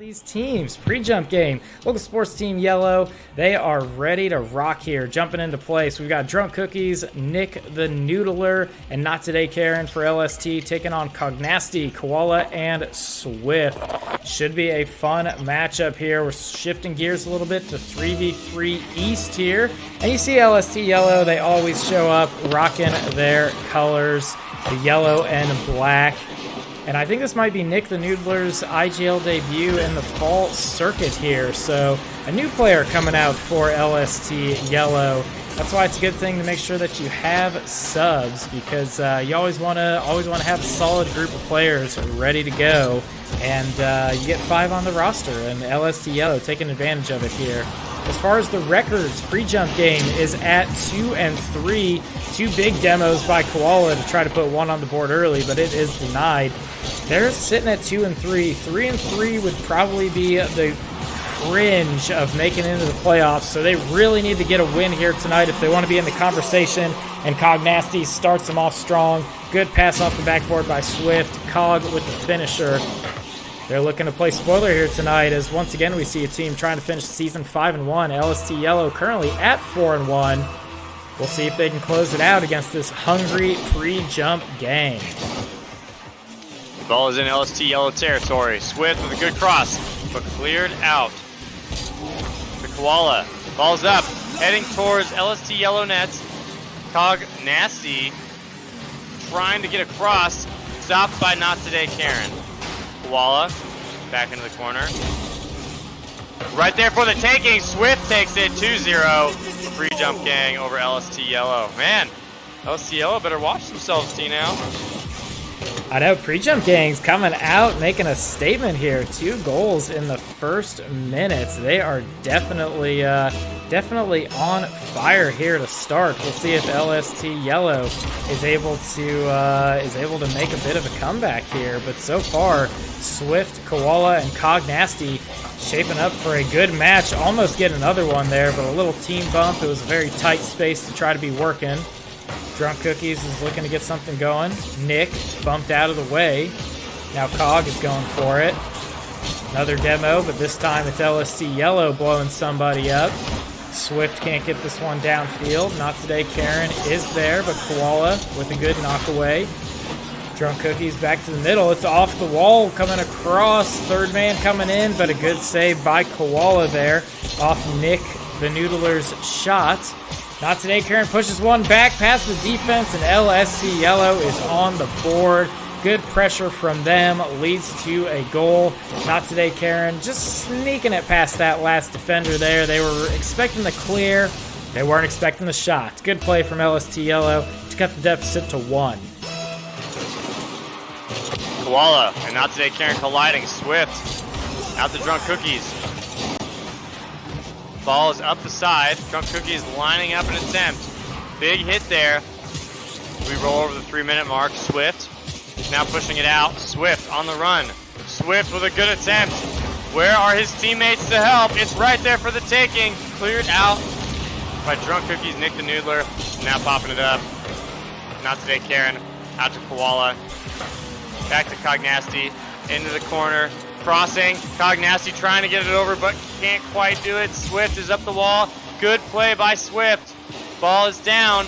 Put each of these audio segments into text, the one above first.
These teams, pre-jump game, local sports team Yellow, they are ready to rock here, jumping into place. We've got DrunkCookies, Nick the Noodler, and NotTodayKaren for LST taking on Cognasty, Koala, and Swift. Should be a fun matchup here. We're shifting gears a little bit to 3v3 East here. And you see LST Yellow, they always show up rocking their colors, the yellow and black. And I think this might be Nick the Noodler's IGL debut in the fall circuit here. So a new player coming out for LST Yellow. That's why it's a good thing to make sure that you have subs, because you always want to have a solid group of players ready to go. And you get 5 on the roster, and LST Yellow taking advantage of it here. As far as the records, pre-jump game is at 2 and 3. 2 big demos by Koala to try to put 1 on the board early, but it is denied. They're sitting at 2 and 3. 3 and 3 would probably be the fringe of making it into the playoffs, so they really need to get a win here tonight if they want to be in the conversation. And Cognasty starts them off strong. Good pass off the backboard by Swift. Cog with the finisher. They're looking to play spoiler here tonight, as once again we see a team trying to finish the season 5-1. LST Yellow currently at 4-1. We'll see if they can close it out against this hungry pre-jump gang. Ball is in LST Yellow territory. Swift with a good cross, but cleared out. The Koala. Ball's up, heading towards LST Yellow nets. Cognasty trying to get across. Stopped by NotTodayKaren. Koala back into the corner. Right there for the taking. Swift takes it 2-0. Free jump gang over LST Yellow. Man, LST Yellow better watch themselves, T-now. I know, pre-jump gang's coming out, making a statement here. 2 goals in the first minutes. They are definitely on fire here to start. We'll see if LST Yellow is able to make a bit of a comeback here. But so far, Swift, Koala, and Cognasty shaping up for a good match. Almost get another one there, but a little team bump. It was a very tight space to try to be working. DrunkCookies is looking to get something going. Nick bumped out of the way. Now Cog is going for it. Another demo, but this time it's LST Yellow blowing somebody up. Swift can't get this one downfield. NotTodayKaren is there, but Koala with a good knockaway. DrunkCookies back to the middle. It's off the wall, coming across. Third man coming in, but a good save by Koala there off Nick the Noodler's shot. NotTodayKaren pushes one back past the defense, and LST Yellow is on the board. Good pressure from them leads to a goal. NotTodayKaren just sneaking it past that last defender there. They were expecting the clear. They weren't expecting the shot. Good play from LST Yellow to cut the deficit to 1. Koala and NotTodayKaren colliding. Swift out to DrunkCookies. Ball is up the side. DrunkCookies lining up an attempt. Big hit there. We roll over the 3-minute mark. Swift is now pushing it out. Swift on the run. Swift with a good attempt. Where are his teammates to help? It's right there for the taking. Cleared out by DrunkCookies. Nick the Noodler now popping it up. NotTodayKaren out to Koala. Back to Cognasty. Into the corner. Crossing. Cognasty trying to get it over, but can't quite do it. Swift is up the wall. Good play by Swift. Ball is down.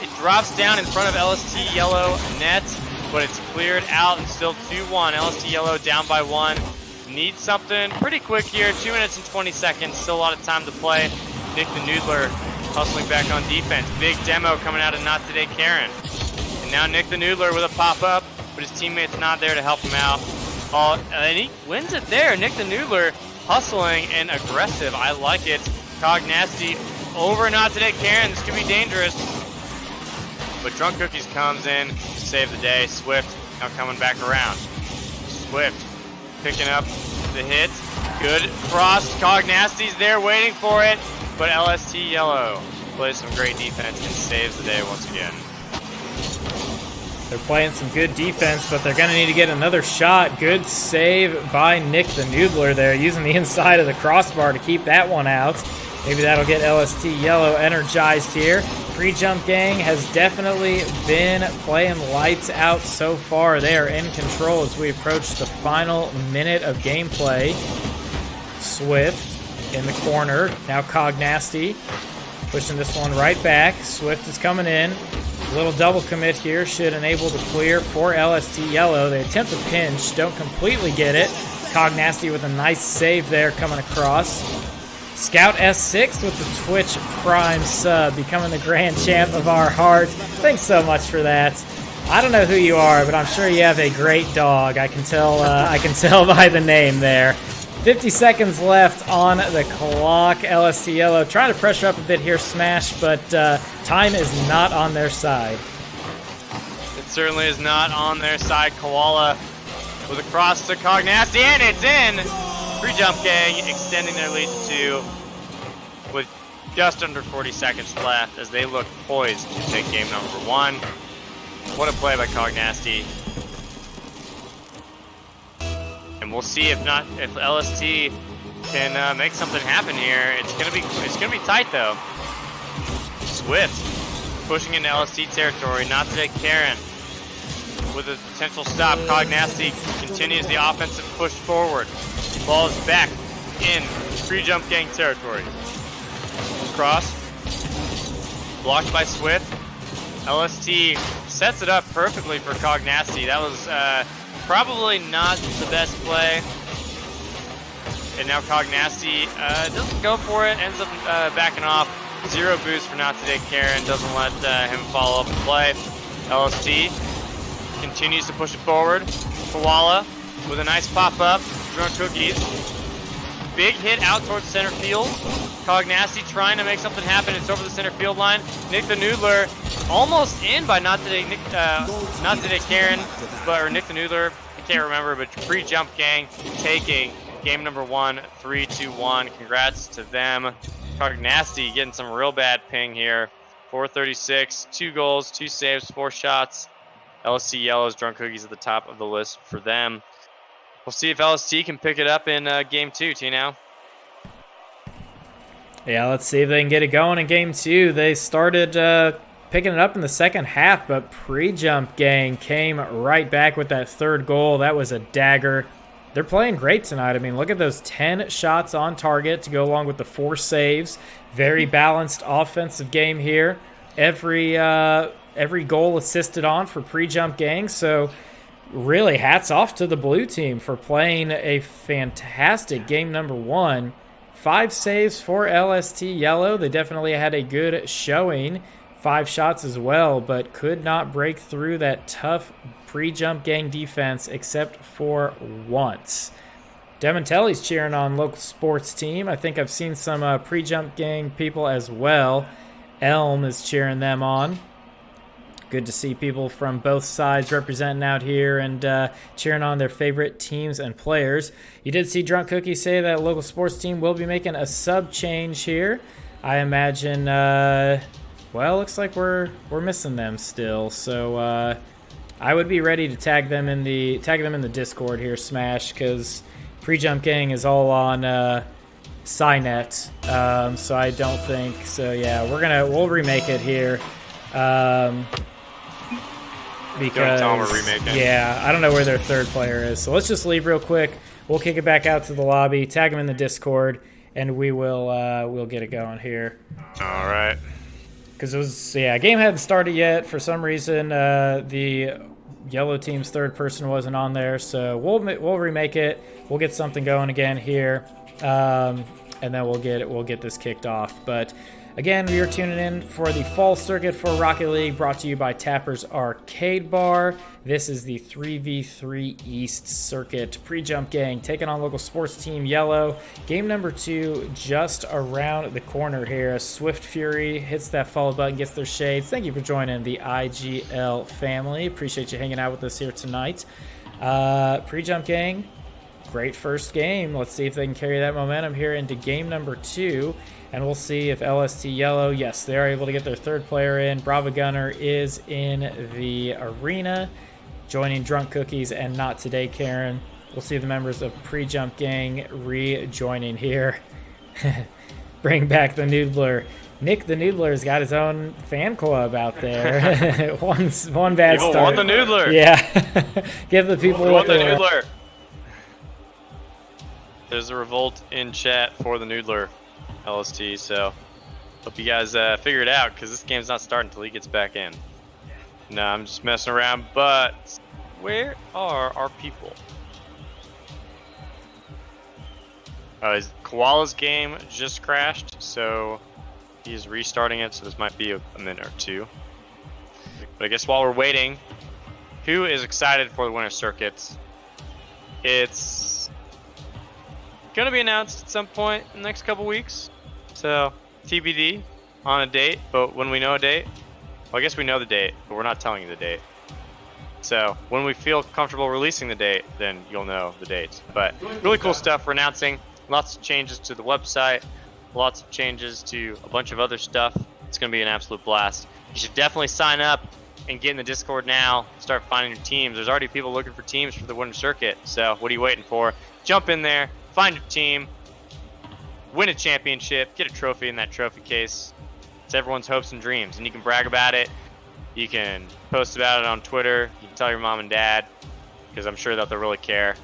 It drops down in front of LST Yellow net, but it's cleared out and still 2-1. LST Yellow down by 1. Need something pretty quick here. 2 minutes and 20 seconds. Still a lot of time to play. Nick the Noodler hustling back on defense. Big demo coming out of NotTodayKaren. And now Nick the Noodler with a pop-up, but his teammate's not there to help him out. And he wins it there. Nick the Noodler hustling and aggressive. I like it. Cognasty over NotTodayKaren. This could be dangerous. But DrunkCookies comes in to save the day. Swift now coming back around. Swift picking up the hit. Good cross. Cognasty's there waiting for it. But LST Yellow plays some great defense and saves the day once again. They're playing some good defense, but they're going to need to get another shot. Good save by Nick the Noodler there, using the inside of the crossbar to keep that one out. Maybe that'll get LST Yellow energized here. Pre-Jump Gang has definitely been playing lights out so far. They are in control as we approach the final minute of gameplay. Swift in the corner. Now Cognasty pushing this one right back. Swift is coming in. A little double commit here should enable the clear for LST Yellow. They attempt a pinch, don't completely get it. Cognasty with a nice save there coming across. Scout S6 with the Twitch Prime sub, becoming the grand champ of our hearts. Thanks so much for that. I don't know who you are, but I'm sure you have a great dog. I can tell by the name there. 50 seconds left on the clock. LST Yellow trying to pressure up a bit here, Smash, but time is not on their side. It certainly is not on their side. Koala with a cross to Cognasty, and it's in! Pre-Jump Gang extending their lead to 2 with just under 40 seconds left as they look poised to take game number 1. What a play by Cognasty. And we'll see if LST can make something happen here. It's gonna be tight though. Swift pushing into LST territory. NotTodayKaren with a potential stop. Cognasty continues the offensive push forward. Ball is back in Pre-Jump Gang territory. Cross. Blocked by Swift. LST sets it up perfectly for Cognasty. That was probably not the best play. And now Cognasty doesn't go for it, ends up backing off. 0 boost for NotTodayKaren, doesn't let him follow up and play. LST continues to push it forward. Koala with a nice pop-up. DrunkCookies. Big hit out towards center field. Cognasty trying to make something happen. It's over the center field line. nickthenoodler almost in by NotTodayKaren, or Nick the Noodler. I can't remember, but Pre-Jump Gang taking game number 1, 3-2-1. Congrats to them. Cognasty getting some real bad ping here. 436, 2 goals, 2 saves, 4 shots. LST Yellow's DrunkCookies at the top of the list for them. We'll see if LST can pick it up in game 2, Tino. Yeah, let's see if they can get it going in game 2. They started picking it up in the second half, but Pre-Jump Gang came right back with that third goal. That was a dagger. They're playing great tonight. I mean, look at those 10 shots on target to go along with the 4 saves. Very balanced offensive game here. Every goal assisted on for Pre-Jump Gang, so really hats off to the blue team for playing a fantastic game number 1. 5 saves for LST Yellow. They definitely had a good showing. 5 shots as well, but could not break through that tough Pre-Jump Gang defense except for once. Demontelli's cheering on local sports team. I think I've seen some Pre-Jump Gang people as well. Elm is cheering them on. Good to see people from both sides representing out here and cheering on their favorite teams and players. You did see DrunkCookies say that local sports team will be making a sub change here. I imagine, well, looks like we're missing them still. So I would be ready to tag them in the Discord here, Smash, because Pre-Jump Gang is all on Cynet. So I don't think so. Yeah, we'll remake it here. Because, yeah, I don't know where their third player is. So let's just leave real quick. We'll kick it back out to the lobby, tag them in the Discord, and we'll get it going here. All right. Because game hadn't started yet. For some reason, the yellow team's third person wasn't on there. So we'll remake it. We'll get something going again here, and then we'll get this kicked off. But again, we are tuning in for the fall circuit for Rocket League, brought to you by Tapper's Arcade Bar. This is the 3v3 East circuit. Pre-Jump Gang taking on local sports team Yellow. Game number 2 just around the corner here. Swift Fury hits that follow button, gets their shades. Thank you for joining the IGL family. Appreciate you hanging out with us here tonight. Pre-Jump Gang, great first game. Let's see if they can carry that momentum here into game number 2. And we'll see if LST Yellow, yes, they are able to get their third player in. Brava Gunnar is in the arena, joining DrunkCookies and NotTodayKaren. We'll see the members of Pre-Jump Gang rejoining here. Bring back the Noodler. Nick the Noodler's got his own fan club out there. one bad People start. want the Noodler. Yeah. Give the people We what want the they want. Noodler. There's a revolt in chat for the Noodler, LST. So hope you guys figure it out, because this game's not starting until he gets back in. No, I'm just messing around. But where are our people? Koala's game just crashed, so he's restarting it, so this might be a minute or two. But I guess while we're waiting, who is excited for the winter circuits? It's gonna be announced at some point in the next couple weeks, so TBD on a date. But when we know a date, well, I guess we know the date, but we're not telling you the date. So when we feel comfortable releasing the date, then you'll know the date. But really cool stuff we're announcing. Lots of changes to the website, lots of changes to a bunch of other stuff. It's going to be an absolute blast. You should definitely sign up and get in the Discord now. Start finding your teams. There's already people looking for teams for the winter circuit. So what are you waiting for? Jump in there, find your team, win a championship, get a trophy in that trophy case. It's everyone's hopes and dreams, and you can brag about it. You can post about it on Twitter. You can tell your mom and dad, because I'm sure that they'll really care.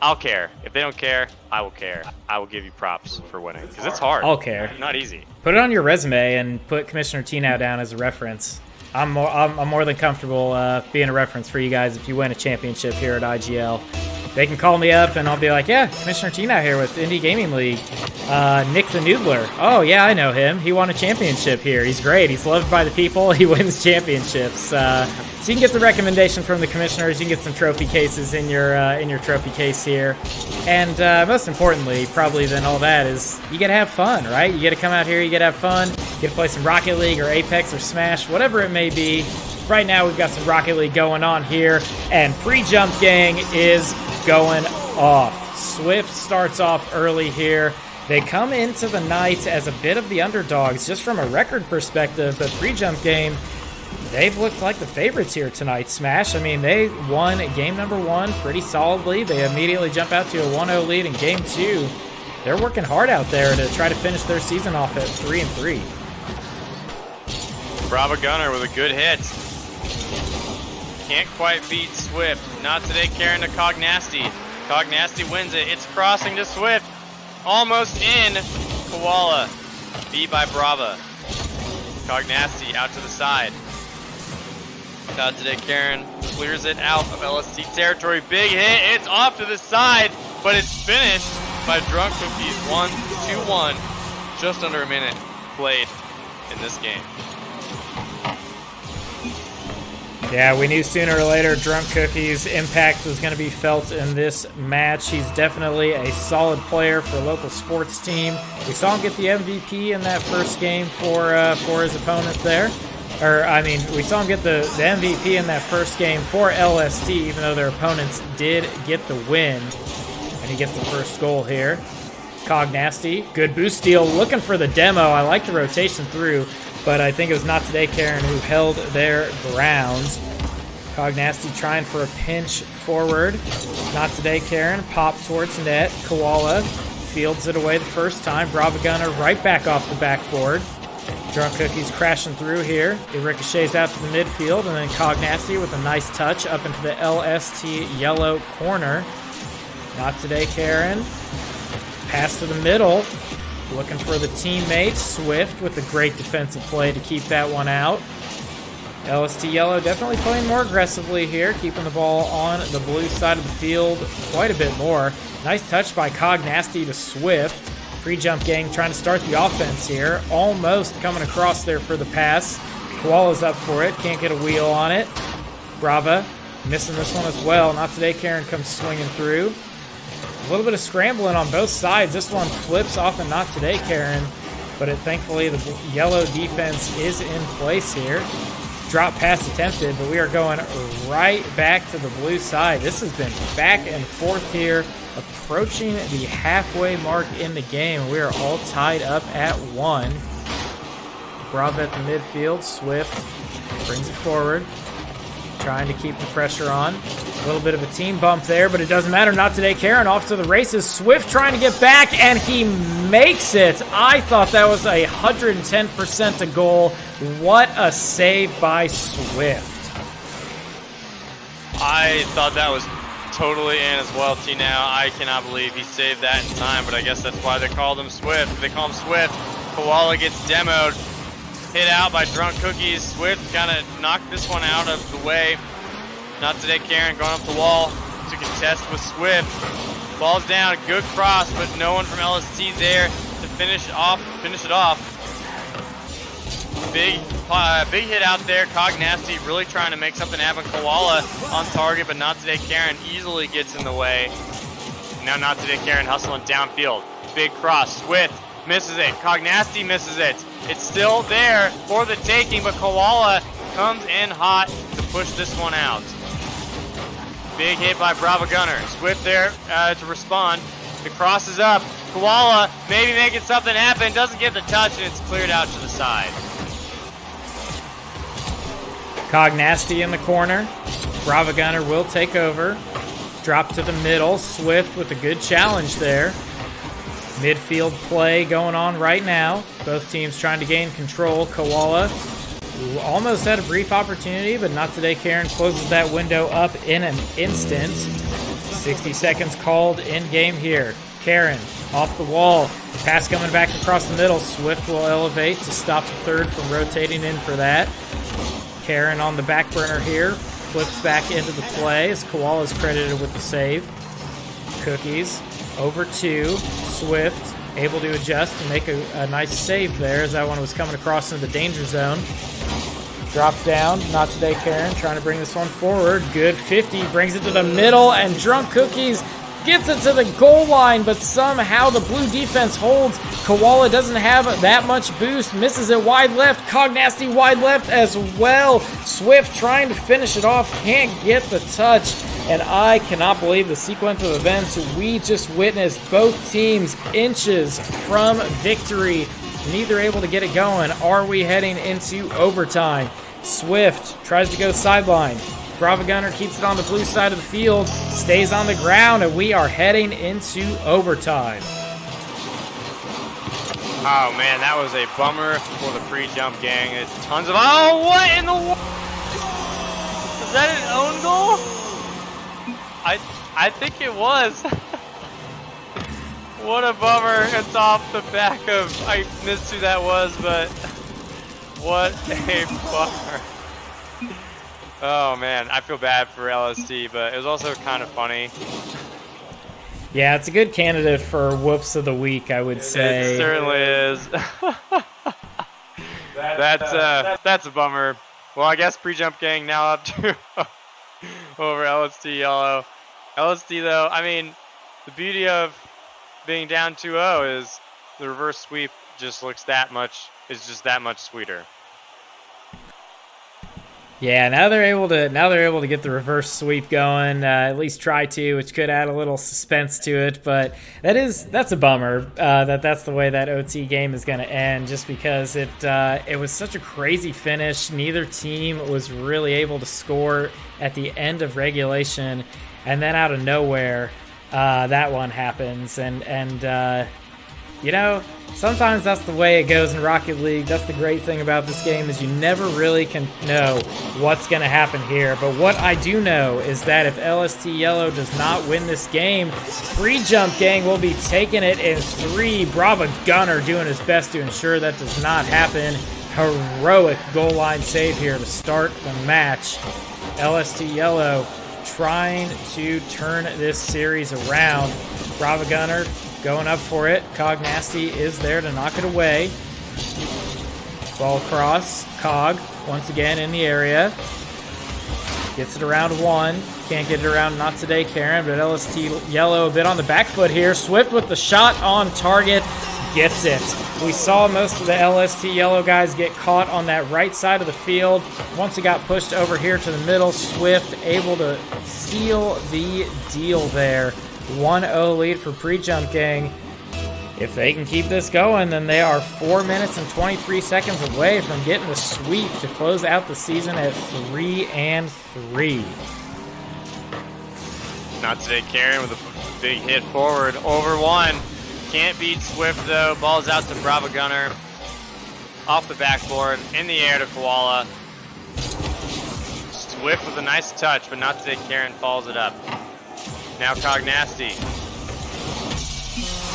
I'll care. If they don't care, I will care. I will give you props for winning, because it's hard. I'll care. Not easy. Put it on your resume and put Commissioner Tino down as a reference. I'm more than comfortable being a reference for you guys if you win a championship here at IGL. They can call me up and I'll be like, yeah, Commissioner Tino here with Indy Gaming League. Nick the Noodler. Oh, yeah, I know him. He won a championship here. He's great. He's loved by the people. He wins championships. So you can get the recommendation from the commissioners. You can get some trophy cases in your trophy case here. And most importantly, probably than all that, is you get to have fun, right? You get to come out here. You get to have fun. You get to play some Rocket League or Apex or Smash, whatever it may be. Right now, we've got some Rocket League going on here, and Pre-Jump Gang is going off. Swift starts off early here. They come into the night as a bit of the underdogs, just from a record perspective, but Pre-Jump Game, they've looked like the favorites here tonight. Smash, I mean, they won game number 1 pretty solidly. They immediately jump out to a 1-0 lead in game 2. They're working hard out there to try to finish their season off at 3-3. Brava Gunnar with a good hit. Can't quite beat Swift. Not today, Karen to Cognasty. Cognasty wins it. It's crossing to Swift. Almost in. Koala. Beat by Brava. Cognasty out to the side. Not today, Karen clears it out of LST territory. Big hit. It's off to the side, but it's finished by DrunkCookies. 1-2-1. Just under a minute played in this game. Yeah, we knew sooner or later DrunkCookies' impact was going to be felt in this match. He's definitely a solid player for a local sports team. We saw him get the MVP in that first game for his opponent there. We saw him get the MVP in that first game for LST, even though their opponents did get the win. And he gets the first goal here. Cognasty, good boost steal, looking for the demo. I like the rotation through, but I think it was NotTodayKaren who held their ground. Cognasty trying for a pinch forward. NotTodayKaren, pop towards net. Koala fields it away the first time. Brava Gunnar right back off the backboard. DrunkCookies crashing through here. It ricochets out to the midfield, and then Cognasty with a nice touch up into the LST Yellow corner. NotTodayKaren. Pass to the middle. Looking for the teammate. Swift with a great defensive play to keep that one out. LST Yellow definitely playing more aggressively here, keeping the ball on the blue side of the field quite a bit more. Nice touch by Cognasty to Swift. Pre-Jump Gang trying to start the offense here. Almost coming across there for the pass. Koala's up for it. Can't get a wheel on it. Brava missing this one as well. NotTodayKaren comes swinging through. A little bit of scrambling on both sides. This one flips off and NotTodayKaren, but thankfully the yellow defense is in place here. Drop pass attempted, but we are going right back to the blue side. This has been back and forth here, approaching the halfway mark in the game. We are all tied up at 1. Brava at the midfield. Swift brings it forward, trying to keep the pressure on. A little bit of a team bump there, but it doesn't matter. NotTodayKaren off to the races. Swift trying to get back, and he makes it. I thought that was 110% a goal. What a save by Swift. I thought that was totally in as well, T. Now I cannot believe he saved that in time, but I guess that's why they called him Swift. They call him Swift. Koala gets demoed, hit out by DrunkCookies. Swift kind of knocked this one out of the way. NotTodayKaren going up the wall to contest with Swift. Ball's down, good cross, but no one from LST there to finish it off. Big hit out there. Cog Nasty really trying to make something happen. Koala on target, but NotTodayKaren easily gets in the way. Now NotTodayKaren hustling downfield. Big cross. Swift misses it. Cog Nasty misses it. It's still there for the taking, but Koala comes in hot to push this one out. Big hit by Brava Gunnar. Swift there to respond. The cross is up. Koala maybe making something happen. Doesn't get the touch, and it's cleared out to the side. Cog Nasty in the corner. Brava Gunnar will take over. Drop to the middle. Swift with a good challenge there. Midfield play going on right now. Both teams trying to gain control. Koala almost had a brief opportunity, but NotTodayKaren closes that window up in an instant. 60 seconds called in game here. Karen off the wall. Pass coming back across the middle. Swift will elevate to stop the third from rotating in for that. Karen on the back burner here. Flips back into the play as Koala is credited with the save. Cookies over to Swift. Able to adjust and make a nice save there as that one was coming across into the danger zone. Drop down. NotTodayKaren trying to bring this one forward. Good 50. Brings it to the middle and DrunkCookies gets it to the goal line, but somehow the blue defense holds. Koala doesn't have that much boost. Misses it wide left. Cog Nasty wide left as well. Swift trying to finish it off. Can't get the touch. And I cannot believe the sequence of events we just witnessed. Both teams inches from victory. Neither able to get it going. Are we heading into overtime? Swift tries to go sideline. Brava Gunnar keeps it on the blue side of the field, stays on the ground, and we are heading into overtime. Oh man, that was a bummer for the pre-jump gang. It's tons of, oh, what in the world? Is that an own goal? I think it was. What a bummer. It's off the back of, I missed who that was, but what a bummer. Oh man, I feel bad for LST, but it was also kind of funny. Yeah, it's a good candidate for whoops of the week, I would say. It certainly is. That's a bummer. Well, I guess pre-jump gang now up to over LST Yellow. LST though, I mean, the beauty of being down 2-0 is the reverse sweep just looks that much sweeter. Yeah, now they're able to get the reverse sweep going, at least try to, which could add a little suspense to it. But that's a bummer that's the way that OT game is going to end, just because it was such a crazy finish. Neither team was really able to score at the end of regulation, and then out of nowhere, that one happens, and you know, sometimes that's the way it goes in Rocket League. That's the great thing about this game, is you never really can know what's going to happen here. But what I do know is that if LST Yellow does not win this game, pre-jump gang will be taking it in 3. Brava Gunnar doing his best to ensure that does not happen. Heroic goal line save here to start the match. LST Yellow trying to turn this series around. Brava Gunnar going up for it. Cog Nasty is there to knock it away. Ball across. Cog once again in the area. Gets it around 1. Can't get it around NotTodayKaren, but LST Yellow a bit on the back foot here. Swift with the shot on target. Gets it. We saw most of the LST Yellow guys get caught on that right side of the field. Once it got pushed over here to the middle, Swift able to seal the deal there. 1-0 lead for pre-jump gang. If they can keep this going, then they are 4 minutes and 23 seconds away from getting the sweep to close out the season at 3-3. NotTodayKaren with a big hit forward over 1. Can't beat Swift though. Ball's out to Brava Gunnar. Off the backboard, in the air to Koala. Swift with a nice touch, but not today. Karen follows it up. Now Cognasty.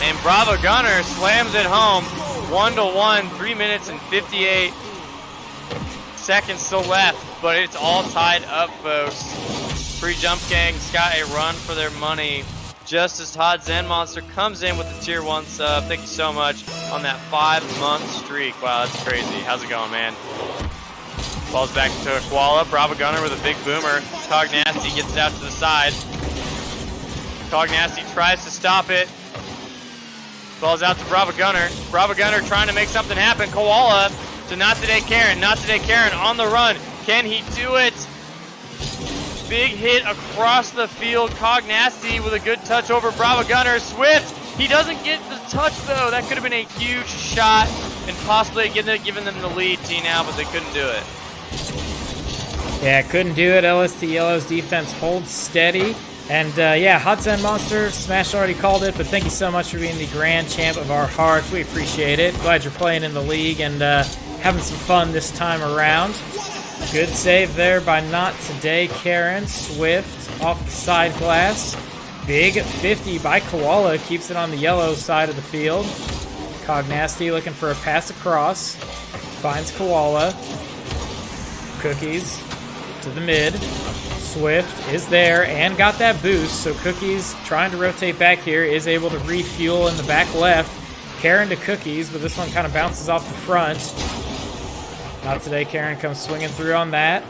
And Brava Gunnar slams it home. 1-1, 3 minutes and 58 seconds still left, but it's all tied up, folks. Free Jump Gang's got a run for their money. Just as Todd Zen Monster comes in with the tier 1 sub. Thank you so much on that 5-month streak. Wow, that's crazy. How's it going, man? Ball's back to Koala. Brava Gunnar with a big boomer. Cognasty gets it out to the side. Cognasty tries to stop it. Ball's out to Brava Gunnar. Brava Gunnar trying to make something happen. Koala to NotTodayKaren. NotTodayKaren on the run. Can he do it? Big hit across the field. Cognasty with a good touch over Brava Gunnar. Swift, he doesn't get the touch though. That could have been a huge shot and possibly given them the lead, T-Now, but they couldn't do it. Yeah, couldn't do it. LST Yellow's defense holds steady. And yeah, Hot Zen Monster, Smash already called it, but thank you so much for being the grand champ of our hearts. We appreciate it. Glad you're playing in the league and having some fun this time around. Good save there by NotTodayKaren. Swift off the side glass. Big 50 by Koala. Keeps it on the yellow side of the field. Cognasty looking for a pass across. Finds Koala. Cookies to the mid. Swift is there and got that boost. So Cookies trying to rotate back here. Is able to refuel in the back left. Karen to Cookies, but this one kind of bounces off the front. NotTodayKaren comes swinging through on that.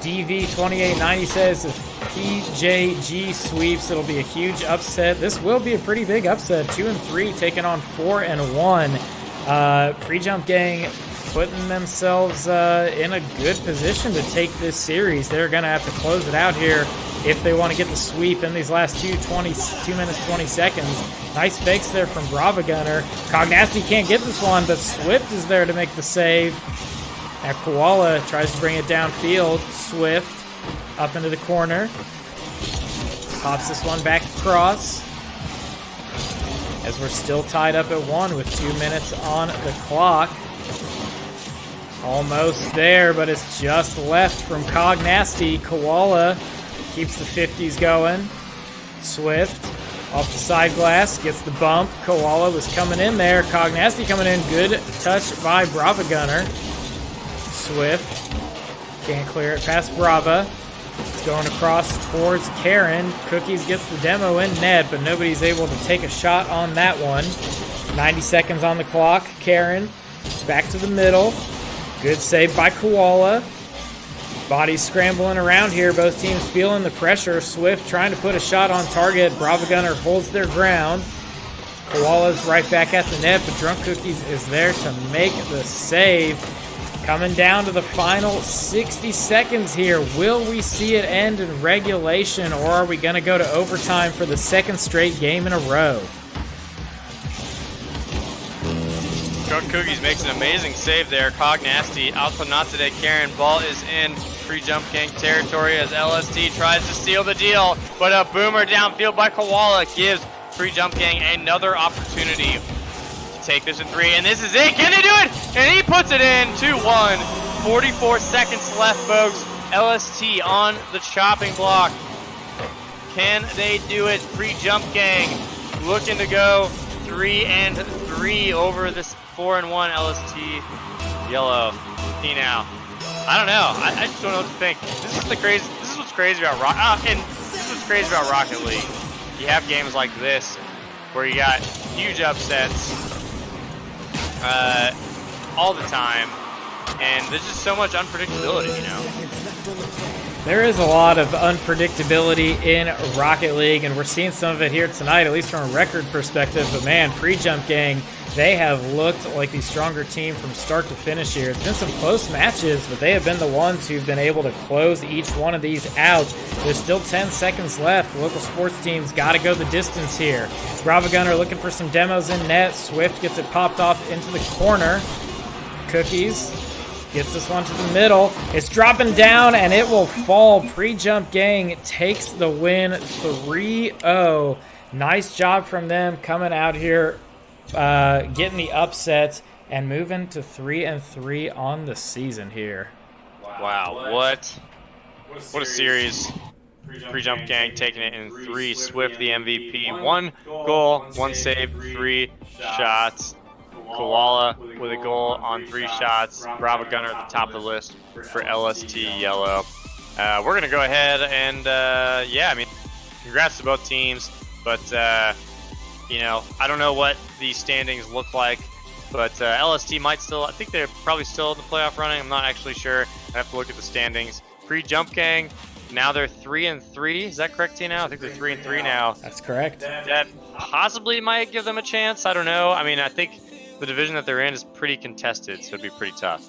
DV2890 says if PJG sweeps, it'll be a huge upset. This will be a pretty big upset. 2-3 taking on 4-1. Pre-Jump Gang putting themselves in a good position to take this series. They're going to have to close it out here if they want to get the sweep in these last 2 minutes, 20 seconds. Nice fakes there from Brava Gunnar. Cognasty can't get this one, but Swift is there to make the save. Now Koala tries to bring it downfield. Swift up into the corner. Pops this one back across. As we're still tied up at 1 with 2 minutes on the clock. Almost there, but it's just left from Cognasty. Koala keeps the 50s going. Swift off the side glass, gets the bump. Koala was coming in there. Cognasty coming in. Good touch by Brava Gunnar. Swift can't clear it past Brava. It's going across towards Karen. Cookies gets the demo in net, but nobody's able to take a shot on that one. 90 seconds on the clock. Karen back to the middle. Good save by Koala. Bodies scrambling around here. Both teams feeling the pressure. Swift trying to put a shot on target. Brava Gunnar holds their ground. Koala's right back at the net, but DrunkCookies is there to make the save. Coming down to the final 60 seconds here. Will we see it end in regulation, or are we going to go to overtime for the second straight game in a row? DrunkCookies makes an amazing save there. Cognasty out to NotTodayKaren. Ball is in Free Jump Gang territory as LST tries to steal the deal, but a boomer downfield by Koala gives Free Jump Gang another opportunity to take this in 3, and this is it. Can they do it? And he puts it in. 2-1. 44 seconds left, folks. LST on the chopping block. Can they do it? Free Jump Gang looking to go 3-3 over this 4-1 LST Yellow. Now, I don't know. I just don't know what to think. This is what's crazy about Rocket League. You have games like this where you got huge upsets all the time, and there's just so much unpredictability, you know. There is a lot of unpredictability in Rocket League, and we're seeing some of it here tonight, at least from a record perspective. But man, Free Jump Gang, they have looked like the stronger team from start to finish here. It's been some close matches, but they have been the ones who've been able to close each one of these out. There's still 10 seconds left. The local sports team's got to go the distance here. Brava Gunnar looking for some demos in net. Swift gets it popped off into the corner. Cookies gets this one to the middle. It's dropping down, and it will fall. Pre-Jump Gang takes the win 3-0. Nice job from them coming out here, getting the upset and moving to 3-3 on the season here. Wow, what a series. Pre-jump gang taking it in 3. Swift the MVP. 1 goal, 1 save, 3 shots. Koala with a goal on 3 shots. Brava Gunnar at the top of the list for LST Yellow. We're going to go ahead and, yeah, I mean, congrats to both teams. But, you know, I don't know what the standings look like. But LST might still, I think they're probably still in the playoff running. I'm not actually sure. I have to look at the standings. Pre-jump gang, now they're 3-3. Is that correct, Tina? I think they're 3-3 now. That's correct. That possibly might give them a chance. I don't know. I mean, I think the division that they're in is pretty contested, so it'd be pretty tough.